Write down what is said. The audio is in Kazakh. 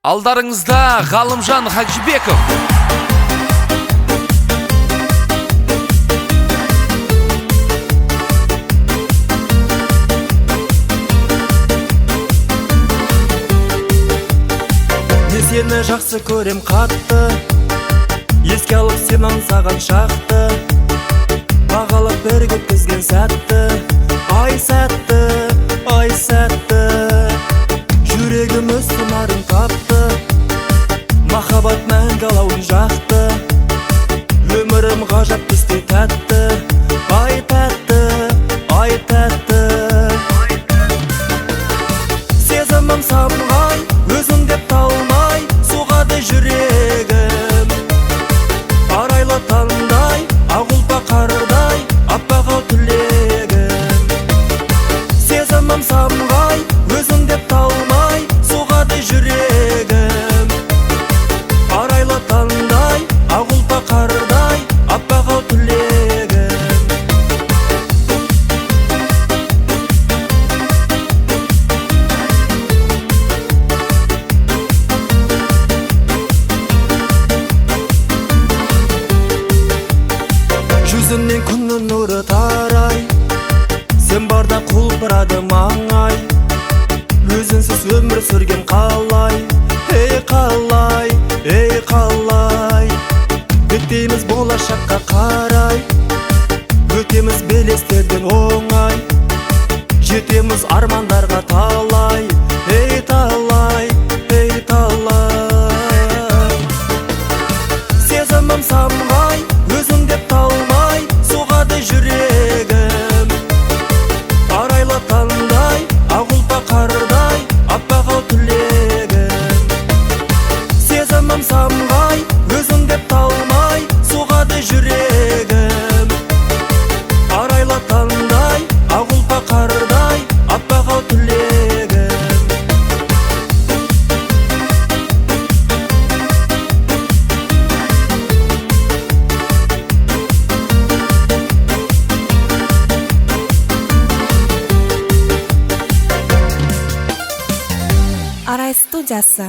Алдарыңызда Ғалымжан Хажибеков. Мен сені жақсы көрем қатты, еске алып сен аңсаған шақты, бағалап бірге өткізген сәтті. Ай сәтті, ай сәтті, жүрегіміз сыңарын тапты, махаббат мәңгі алауын жақты, өмірім ғажап біздей тәтті. Ай тәтті, ай тәтті, сезімім самғай, өзің деп талмай соғады жүрегім. Арайлы таңдай, ақ ұлпа қардай, аппақ ау түлегім. Сезімім самғай, өзің деп талмай соғады жүрегім. Арайлы таңдай, ақ ұлпа қардай, аппақ ау түлегім. Жүзіңнен күннің нұры тарай, сен барда құлпырады маңай, өзінсіз өмір сүрген қалай. Ей қалай, ей қалай, беттейміз болашаққа қарай, өтеміз белестерден оңай, жетеміз армандарға талай. Ей талай, ей талай, сезімім самғай, өзің деп талмай соғады жүрегім. Арайлы таңдай, ақ ұлпа қардай, аппақ ау түлегім. Сезімім самғай, өзің деп талмай соғады жүрегім. Арайлы таңдай, ақ ұлпа қардай, аппақ ау түлегім. Арай студиясы.